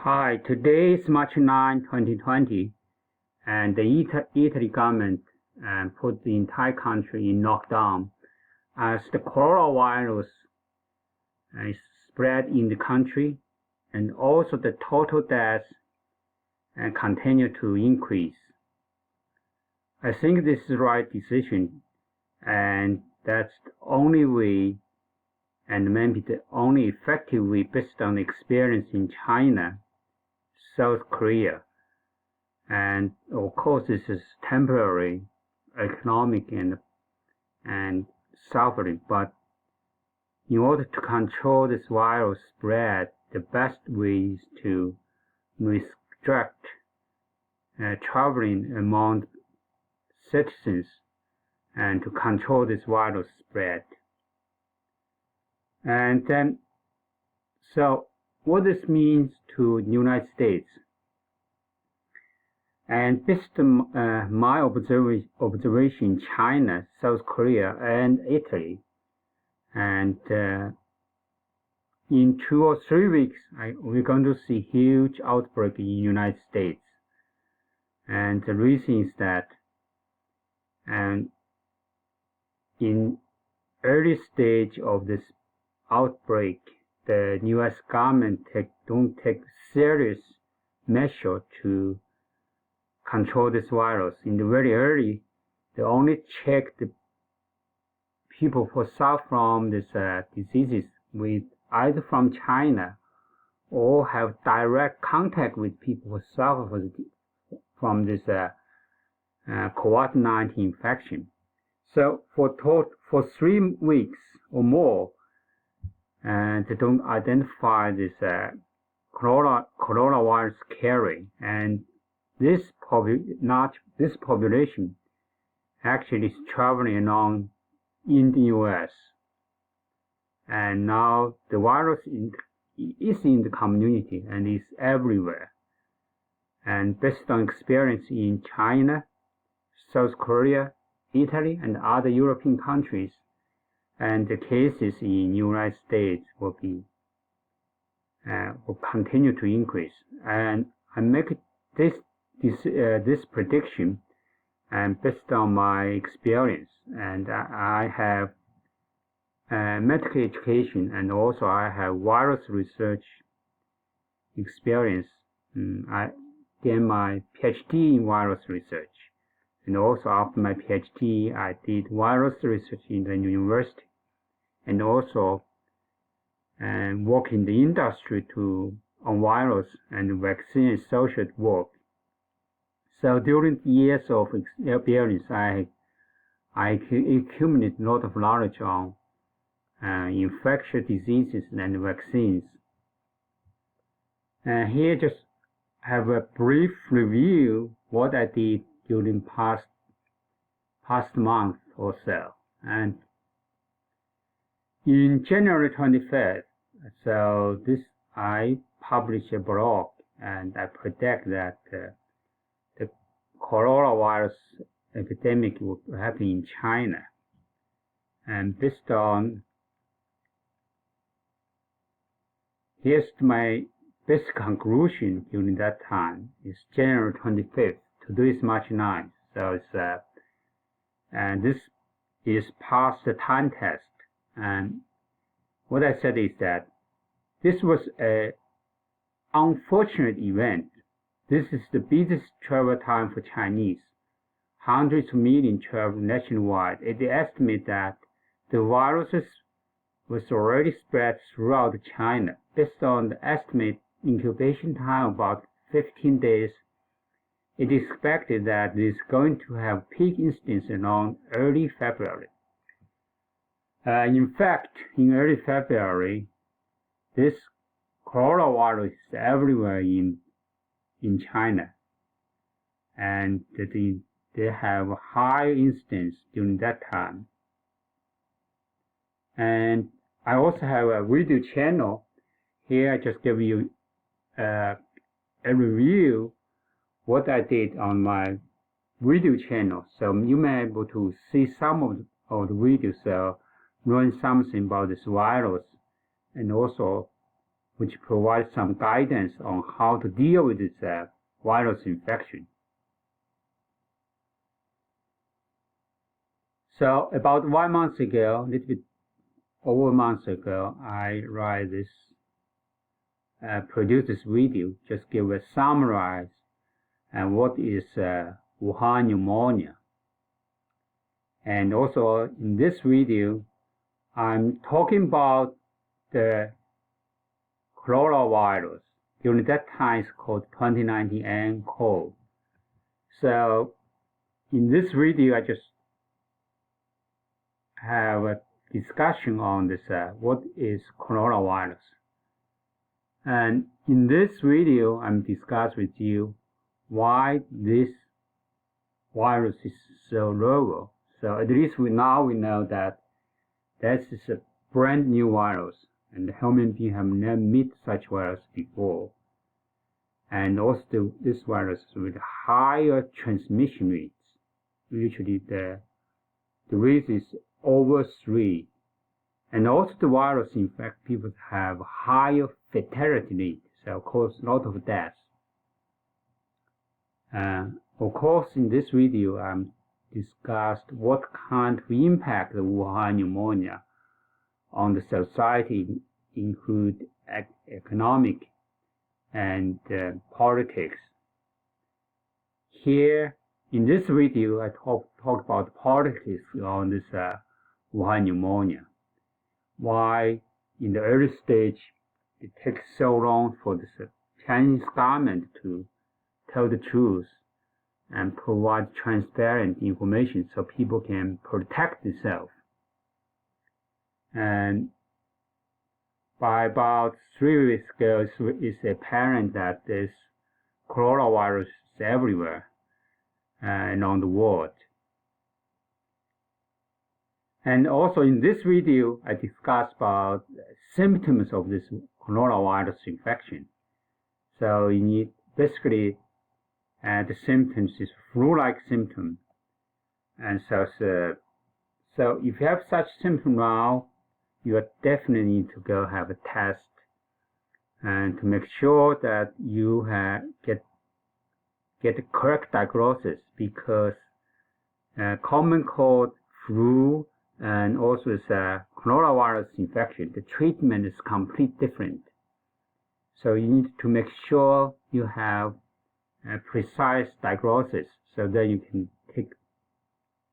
Hi, today is March 9, 2020, and the Italy government put the entire country in lockdown as the coronavirus is spread in the country, and also the total deaths continue to increase. I think this is the right decision, and that's the only way, and maybe the only effective way based on the experience in China, South Korea, and of course this is temporary economic and suffering, but in order to control this virus spread, the best way is to restrict traveling among citizens and to control this virus spread. And then, so what this means to the United States. And based on my observation in China, South Korea, and Italy, and in 2 or 3 weeks, we're going to see huge outbreak in the United States. And the reason is that in early stage of this outbreak, the U.S. government don't take serious measure to control this virus. In the very early, they only check the people who suffer from this diseases with either from China or have direct contact with people who suffer from this COVID-19 infection. So for 3 weeks or more, and they don't identify this coronavirus carrier, and this population actually is traveling along in the U.S. And now the virus is in the community and is everywhere. And based on experience in China, South Korea, Italy, and other European countries, and the cases in United States will continue to increase. And I make this prediction and based on my experience, and I have medical education, and also I have virus research experience. I did my PhD in virus research, and also after my PhD I did virus research in the university, and also work in the industry on virus and vaccine associated work. So during the years of experience, I accumulated a lot of knowledge on infectious diseases and vaccines. And here just have a brief review what I did during past month or so. And in January 25th, so I published a blog, and I predict that the coronavirus epidemic will happen in China. And based on, here's my basic conclusion during that time is January 25th. Today is March 9th. So it's and this is past the time test. And what I said is that this was an unfortunate event. This is the busiest travel time for Chinese. Hundreds of millions travel nationwide. It is estimated that the virus was already spread throughout China. Based on the estimate incubation time about 15 days, it is expected that it is going to have peak incidence around early February. In fact, in early February, this coronavirus is everywhere in China, and they have high incidence during that time. And I also have a video channel. Here I just give you a review what I did on my video channel, so you may be able to see some of the videos, so learn something about this virus, and also which provides some guidance on how to deal with this virus infection. So about 1 month ago, a little bit over a month ago, I produced this video, just give a summarize and what is Wuhan pneumonia. And also in this video, I'm talking about the coronavirus. During that time, it's called 2019 nCoV. So in this video, I just have a discussion on this, what is coronavirus. And in this video, I'm discussing with you why this virus is so novel. So at least now we know that this is a brand new virus, and human beings have never met such virus before. And also this virus with higher transmission rates. Usually the rate is over 3. And also the virus infect people have higher fatality rate, so cause a lot of deaths. Of course, in this video, I'm discussed what kind of impact the Wuhan pneumonia on the society, include economic and politics. Here, in this video, I talk about politics on this Wuhan pneumonia. Why, in the early stage, it takes so long for the Chinese government to tell the truth and provide transparent information so people can protect themselves. And by about 3 weeks ago, it's apparent that this coronavirus is everywhere and on the world. And also in this video, I discussed about symptoms of this coronavirus infection. So you need basically the symptoms is flu-like symptom. And so if you have such symptom now, you definitely need to go have a test and to make sure that you get the correct diagnosis, because common cold, flu, and also this coronavirus infection, the treatment is completely different. So you need to make sure you have a precise diagnosis so that you can take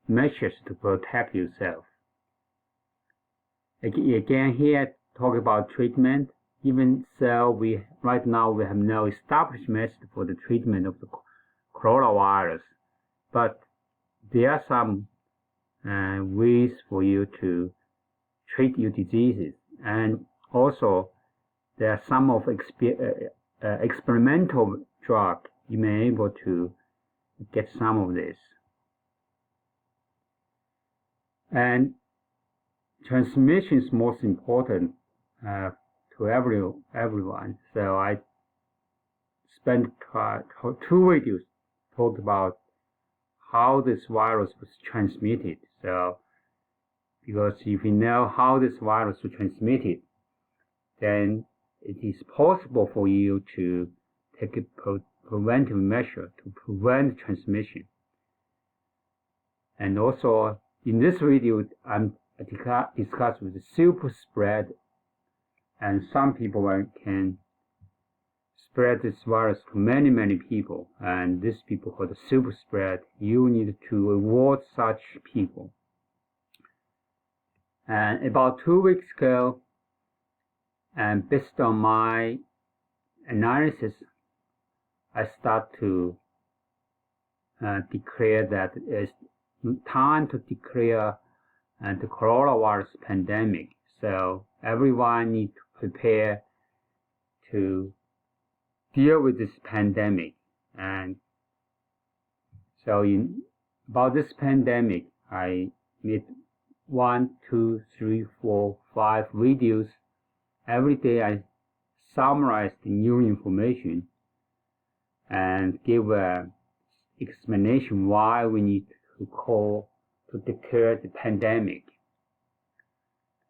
measures to protect yourself. Again, here talk about treatment. Even so, right now we have no established method for the treatment of the coronavirus, but there are some ways for you to treat your diseases, and also there are some of experimental drug you may be able to get some of this. And transmission is most important to everyone. So I spent 2 videos talked about how this virus was transmitted. So, because if you know how this virus was transmitted, then it is possible for you to take a preventive measure to prevent transmission. And also, in this video, I discuss with the super spread, and some people can spread this virus to many people, and these people called the super spread. You need to avoid such people. And about 2 weeks ago, and based on my analysis, I start to declare that it's time to declare the coronavirus pandemic. So everyone needs to prepare to deal with this pandemic. And so about this pandemic, I made 1, 2, 3, 4, 5 videos. Every day I summarize the new information and give an explanation why we need to declare the pandemic.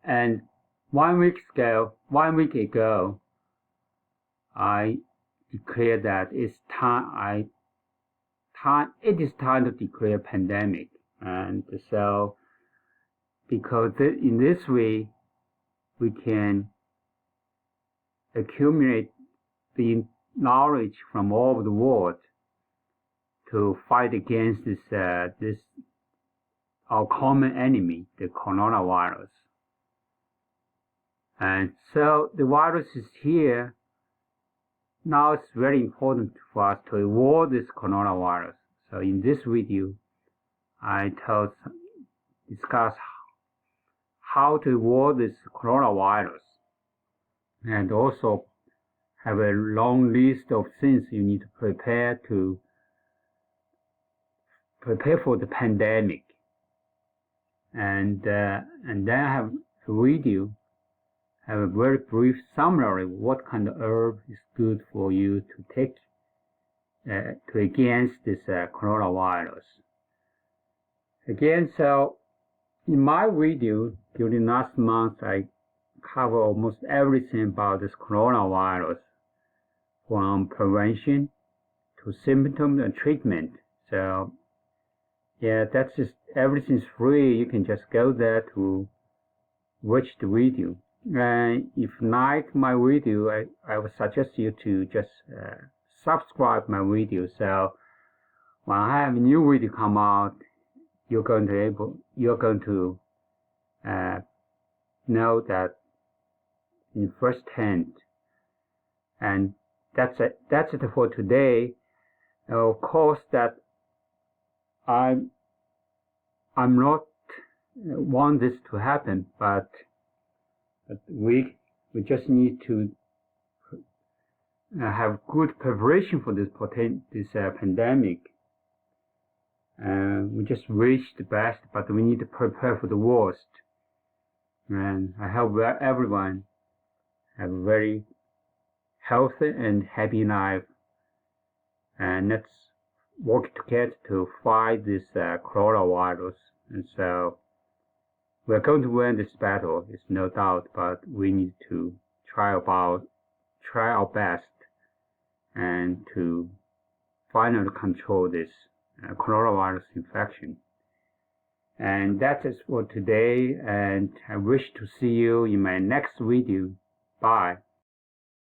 And 1 week ago, I declare that it is time to declare pandemic. And so, because in this way, we can accumulate the knowledge from all over the world to fight against this our common enemy, the coronavirus. And so the virus is here. Now it's very important for us to avoid this coronavirus. So in this video, I discuss how to avoid this coronavirus, and also have a long list of things you need to prepare for the pandemic. And then I have a video, have a very brief summary of what kind of herb is good for you to take to against this coronavirus. Again, so in my video during last month, I cover almost everything about this coronavirus, from prevention to symptoms and treatment. So yeah, that's just, everything's free. You can just go there to watch the video. And if you like my video, I would suggest you to just subscribe my video. So when I have a new video come out, you're going to know that in first hand. And that's it for today. Of course, that I'm not want this to happen, but we just need to have good preparation for this pandemic. We just wish the best, but we need to prepare for the worst. And I hope everyone have a very healthy and happy life. And let's work together to fight this coronavirus. And so we're going to win this battle, it's no doubt, but we need to try our best and to finally control this coronavirus infection. And that is for today, and I wish to see you in my next video. Bye.